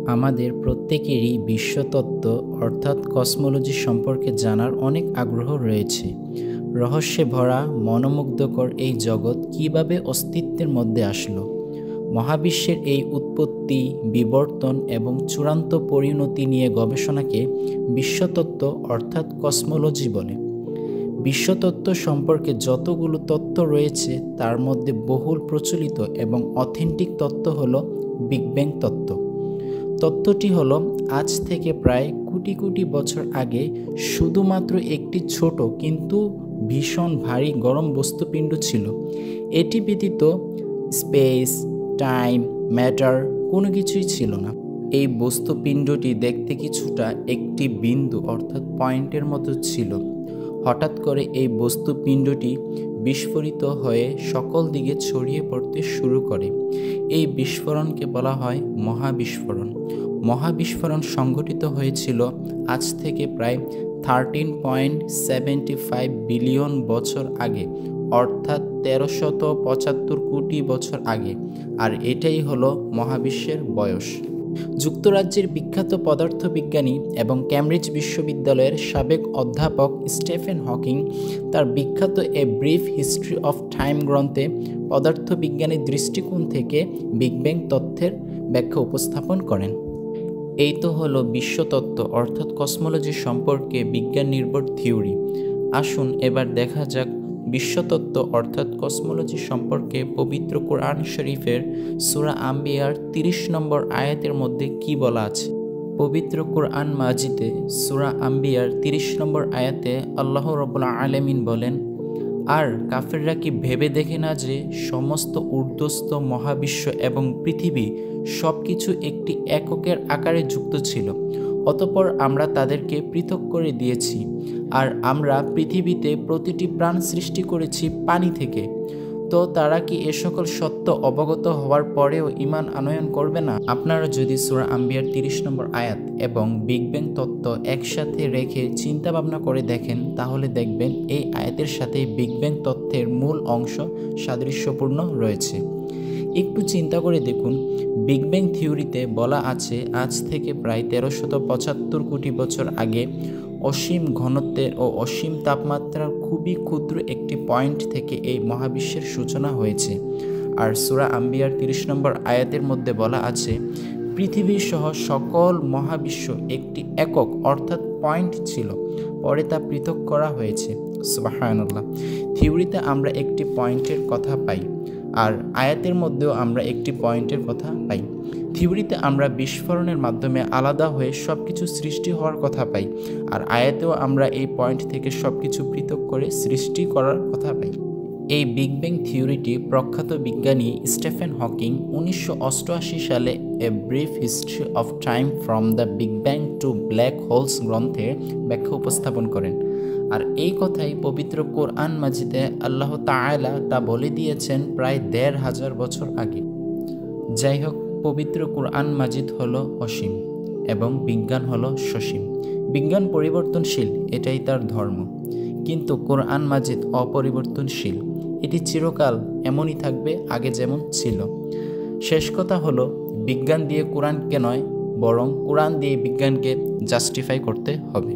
আমাদের প্রত্যেকেরই বিশ্বতত্ত্ব অর্থাৎ কসমোলজি সম্পর্কে জানার অনেক আগ্রহ রয়েছে। রহস্যে ভরা মনোমুগ্ধকর এই জগৎ কিভাবে অস্তিত্বের মধ্যে আসলো? মহাবিশ্বের এই উৎপত্তি, বিবর্তন এবং চূড়ান্ত পরিণতি নিয়ে গবেষণাকে বিশ্বতত্ত্ব অর্থাৎ কসমোলজি বলে। বিশ্বতত্ত্ব সম্পর্কে যতগুলো তত্ত্ব রয়েছে তার মধ্যে বহুল প্রচলিত এবং অথেন্টিক তত্ত্ব হলো বিগ ব্যাং তত্ত্ব। তত্ত্বটি হলো আজ থেকে প্রায় কোটি কোটি বছর আগে শুধুমাত্র একটি ছোট কিন্তু ভীষণ ভারী গরম বস্তুপিণ্ড ছিল। এটি ব্যতীত স্পেস, টাইম, ম্যাটার কোনো কিছুই ছিল না। এই বস্তুপিণ্ডটি দেখতে কিছুটা একটি বিন্দু অর্থাৎ পয়েন্টের মতো ছিল। হঠাৎ করে এই বস্তুপিণ্ডটি বিস্ফোরিত হয়ে সকল দিকে ছড়িয়ে পড়তে শুরু করে। এই বিস্ফোরণকে বলা হয় মহাবিস্ফোরণ। মহাবিস্ফোরণ সংঘটিত হয়েছিল আজ থেকে প্রায় 13.75 বিলিয়ন বছর আগে, অর্থাৎ 1375 কোটি বছর আগে। আর এটাই হলো মহাবিশ্বের বয়স। যুক্তরাজ্যের বিখ্যাত পদার্থবিজ্ঞানী এবং ক্যামব্রিজ বিশ্ববিদ্যালয়ের সাবেক অধ্যাপক স্টিফেন হকিং তার বিখ্যাত এ ব্রিফ হিস্ট্রি অফ টাইম গ্রন্থে পদার্থবিজ্ঞানের দৃষ্টিকোণ থেকে বিগ ব্যাং তত্ত্বের ব্যাখ্যা উপস্থাপন করেন। এই তো হলো বিশ্বতত্ত্ব অর্থাৎ কসমোলজি সম্পর্কে বিজ্ঞান নির্ভর থিওরি। আসুন এবার দেখা যাক বিশ্বতত্ত্ব অর্থাৎ কসমোলজি সম্পর্কে পবিত্র কোরআন শরীফের সূরা আম্বিয়ার 30 নম্বর আয়াতের মধ্যে কি বলা আছে। পবিত্র কোরআন মাজিদে সূরা আম্বিয়ার 30 নম্বর আয়াতে আল্লাহ রাব্বুল আলামিন বলেন, আর কাফেররা কি ভেবে দেখে না যে সমস্ত ঊর্ধ্বস্থ মহাবিশ্ব এবং পৃথিবী সব কিছু একটি এককের আকারে যুক্ত ছিল, অতঃপর আমরা তাদেরকে পৃথক করে দিয়েছি, আর আমরা পৃথিবীতে প্রতিটি প্রাণ সৃষ্টি করেছি পানি থেকে। তো তারা কি এ সকল সত্য অবগত হওয়ার পরেও ঈমান আনয়ন করবে না? আপনারা যদি সূরা আম্বিয়ার 30 নম্বর আয়াত এবং বিগ ব্যাং তত্ত্ব একসাথে রেখে চিন্তা ভাবনা করে দেখেন, তাহলে দেখবেন এই আয়াতের সাথে বিগ ব্যাং তত্ত্বের মূল অংশ সাদৃশ্যপূর্ণ রয়েছে। একটু চিন্তা করে দেখুন, বিগ ব্যাং থিওরিতে বলা আছে আজ থেকে প্রায় 1375 কোটি বছর আগে অসীম ঘনত্বের ও অসীম তাপমাত্রার খুবই ক্ষুদ্র একটি পয়েন্ট থেকে এই মহাবিশ্বের সূচনা হয়েছে। আর সূরা আম্বিয়ার 30 নম্বর আয়াতের মধ্যে বলা আছে পৃথিবী সহ সকল মহাবিশ্ব একটি একক অর্থাৎ পয়েন্ট ছিল, পরে তা পৃথক করা হয়েছে। সুবহানাল্লাহ। থিওরিতে আমরা একটি পয়েন্টের কথা পাই, আর আয়াতের মধ্যেও আমরা একটি পয়েন্টের কথা পাই। থিওরিতে আমরা বিস্ফোরণের মাধ্যমে আলাদা হয়ে সব কিছু সৃষ্টি হওয়ার কথা পাই, আর আয়াতেও আমরা এই পয়েন্ট থেকে সব কিছু পৃথক করে সৃষ্টি করার কথা পাই। এই বিগ ব্যাং থিওরিটি প্রখ্যাত বিজ্ঞানী স্টিফেন হকিং 1988 সালে a brief history of time from the big bang to black holes গ্রন্থে ব্যাখ্যা উপস্থাপন করেন। আর এই কথাই পবিত্র কোরআন মাজিদে আল্লাহ তাআলা তা বলে দিয়েছেন প্রায় 1500 বছর আগে। যাই হোক, পবিত্র কোরআন মাজিদ হলো অসীম এবং বিজ্ঞান হলো সসীম। বিজ্ঞান পরিবর্তনশীল, এটাই তার ধর্ম, কিন্তু কোরআন মাজিদ অপরিবর্তনশীল। এটি চিরকাল এমনই থাকবে, আগে যেমন ছিল। শেষ কথা হলো, বিজ্ঞান দিয়ে কোরআনকে নয়, বরং কোরআন দিয়ে বিজ্ঞানকে জাস্টিফাই করতে হবে।